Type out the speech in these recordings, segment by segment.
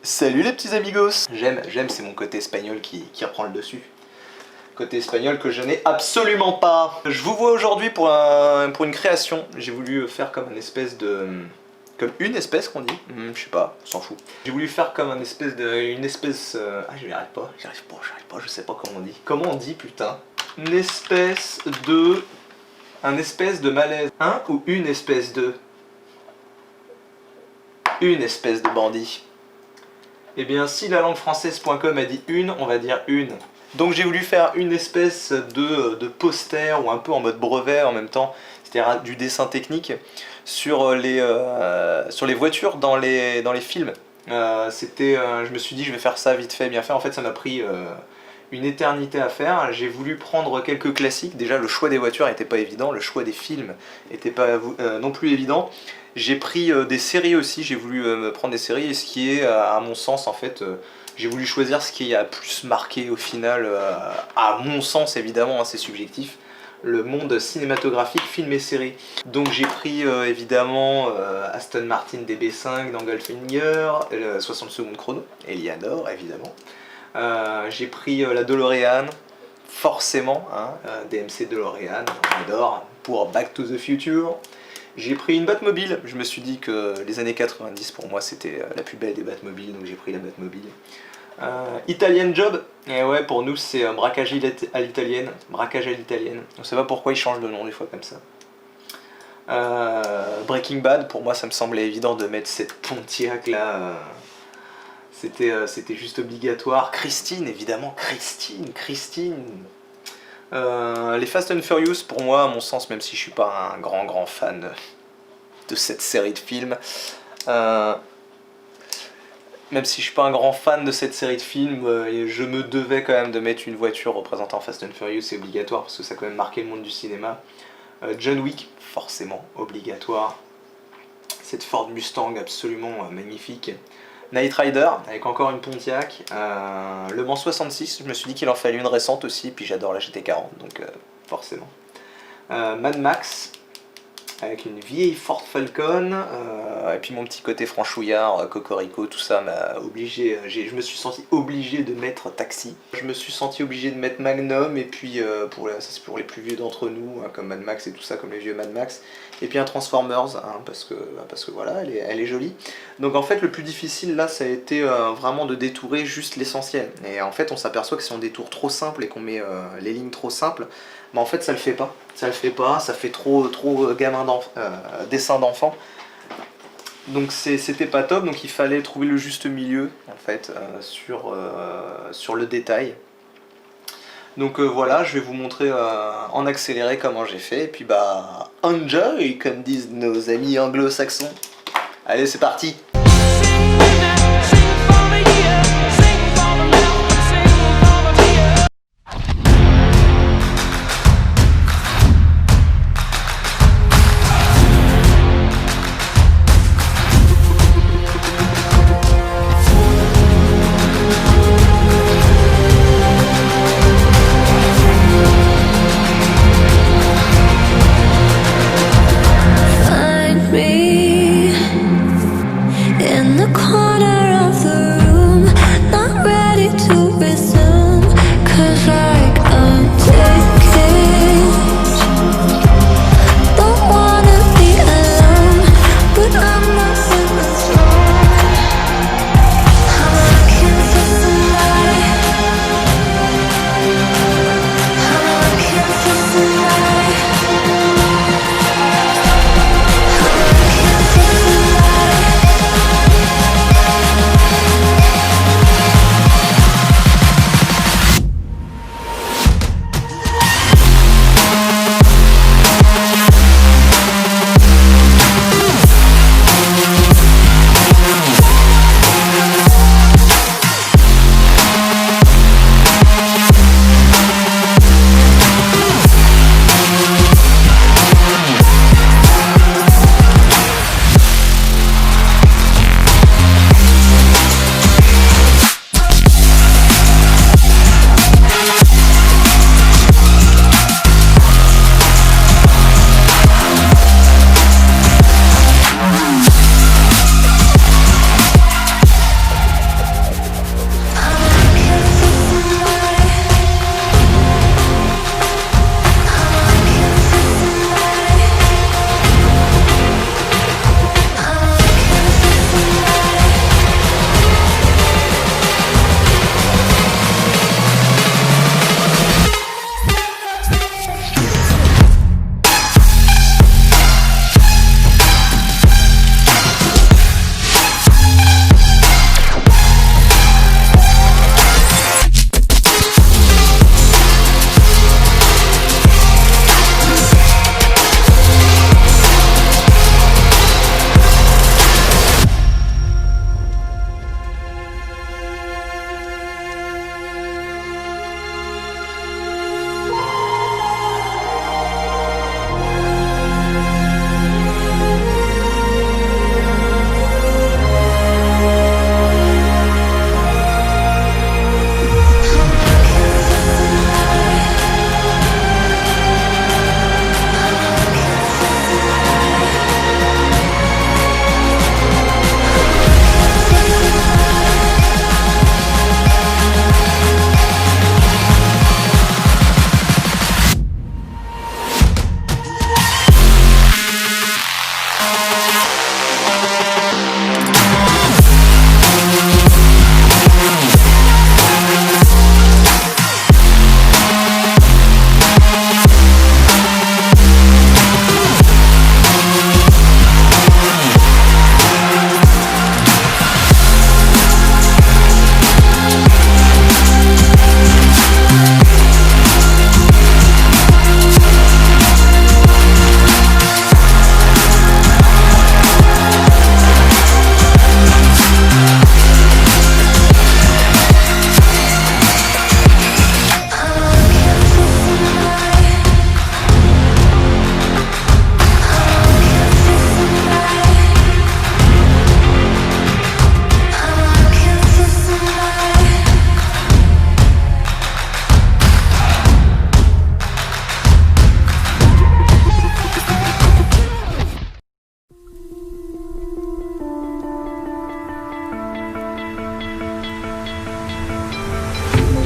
Salut les petits amigos. J'aime, c'est mon côté espagnol qui reprend le dessus. Côté espagnol que je n'ai absolument pas. Je vous vois aujourd'hui pour une création. J'ai voulu faire comme une espèce de... Comme une espèce qu'on dit, je sais pas, on s'en fout. J'ai voulu faire comme une espèce Ah j'y arrive pas, je sais pas comment on dit. Comment on dit putain? Un espèce de malaise. Un ou une espèce de... Une espèce de bandit. Eh bien, si la langue française.com a dit une, on va dire une. Donc j'ai voulu faire une espèce de poster, ou un peu en mode brevet en même temps, c'est-à-dire du dessin technique, sur les voitures dans les films. Je me suis dit je vais faire ça vite fait, bien fait. En fait ça m'a pris une éternité à faire. J'ai voulu prendre quelques classiques. Déjà le choix des voitures n'était pas évident, le choix des films n'était pas non plus évident. J'ai pris des séries aussi, j'ai voulu me prendre des séries, et ce qui est, à mon sens, en fait, j'ai voulu choisir ce qui a plus marqué au final, à mon sens évidemment, hein, c'est subjectif, le monde cinématographique, film et séries. Donc j'ai pris évidemment Aston Martin DB5 dans Goldfinger, 60 secondes chrono, Eleanor évidemment. J'ai pris la DeLorean, forcément, hein, DMC DeLorean, on adore, pour Back to the Future. J'ai pris une Batmobile, je me suis dit que les années 90 pour moi c'était la plus belle des Batmobiles, donc j'ai pris la Batmobile. Italian Job, et ouais pour nous c'est braquage à l'italienne, on sait pas pourquoi ils changent de nom des fois comme ça. Breaking Bad, pour moi ça me semblait évident de mettre cette Pontiac là, c'était juste obligatoire. Christine, évidemment, Christine. Les Fast and Furious, pour moi, à mon sens, même si je suis pas un grand fan de cette série de films, je me devais quand même de mettre une voiture représentant Fast and Furious, c'est obligatoire, parce que ça a quand même marqué le monde du cinéma. John Wick, forcément, obligatoire. Cette Ford Mustang absolument magnifique. Knight Rider, avec encore une Pontiac, Le Mans 66, je me suis dit qu'il en fallait une récente aussi, puis j'adore la GT40, donc forcément. Mad Max, avec une vieille Ford Falcon, et puis mon petit côté franchouillard, Cocorico, tout ça m'a obligé, je me suis senti obligé de mettre Taxi. Je me suis senti obligé de mettre Magnum, et puis ça c'est pour les plus vieux d'entre nous, hein, comme Mad Max et tout ça, comme les vieux Mad Max. Et puis un Transformers, hein, parce que voilà, elle est jolie. Donc en fait le plus difficile là ça a été vraiment de détourer juste l'essentiel. Et en fait on s'aperçoit que si on détourne trop simple et qu'on met les lignes trop simples, bah en fait ça le fait pas. Ça fait trop gamin dessin d'enfant. Donc c'était pas top, donc il fallait trouver le juste milieu en fait sur le détail. Donc voilà, je vais vous montrer en accéléré comment j'ai fait, et puis bah enjoy comme disent nos amis anglo-saxons. Allez c'est parti.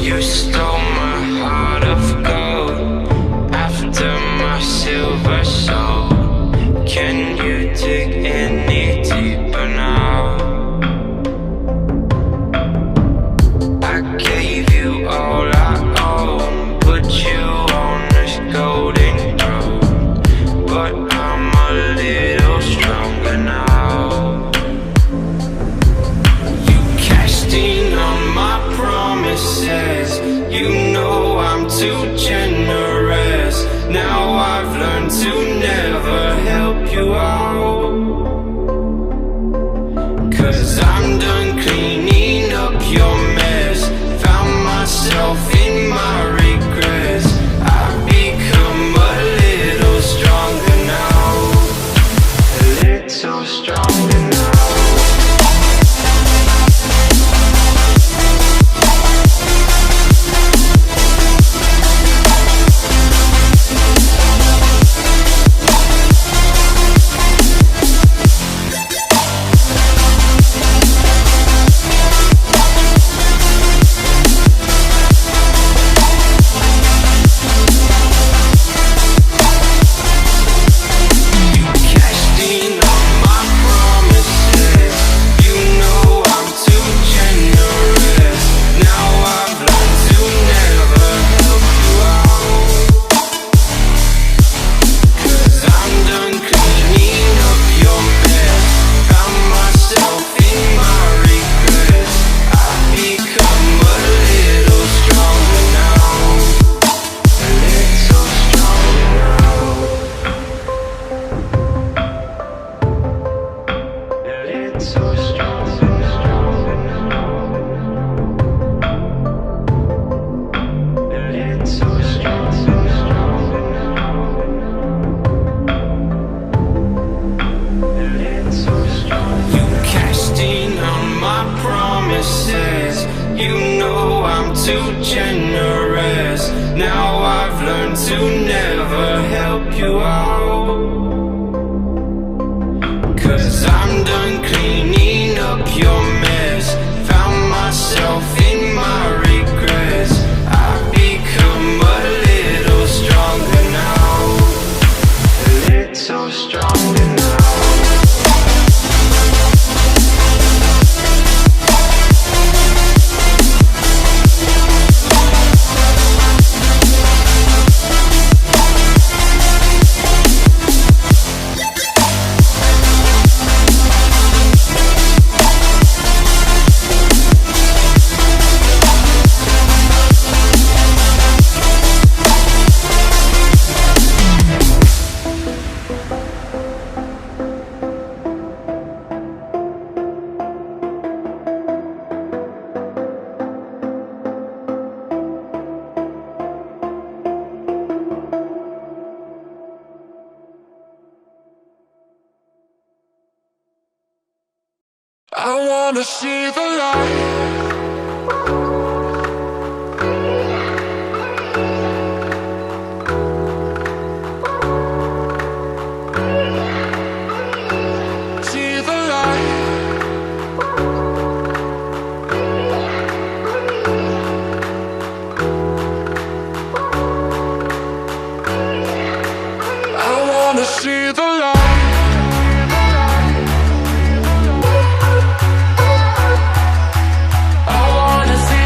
You stole my heart of gold after my silver soul. Can you dig any deeper now? I gave you all I own, put you on this golden throne, but I'm a little stronger now. You cashed in on my promises, you know I'm too generous. Now I've learned to never help you out, 'cause I'm done cleaning up your mess. Found myself in my regrets. I've become a little stronger now, a little stronger now. You know I'm too generous. Now I've learned to never help you out, 'cause I'm done cleaning up your mess. Found myself in my regrets. I've become a little stronger now, a little stronger now. I wanna see the light. See the light. I wanna see the light. I wanna see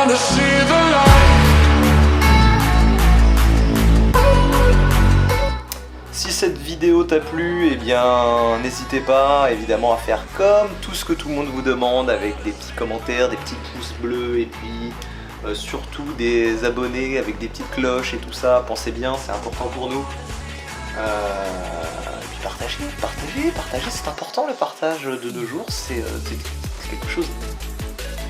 wanna see the light. Si cette vidéo t'a plu, eh bien n'hésitez pas évidemment à faire comme tout ce que tout le monde vous demande avec des petits commentaires, des petits pouces bleus et puis surtout des abonnés avec des petites cloches et tout ça. Pensez bien, c'est important pour nous. Et puis partagez, c'est important le partage de nos jours, c'est quelque chose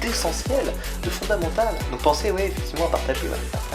d'essentiel, de fondamental. Donc pensez, oui, effectivement, à partager. Ouais.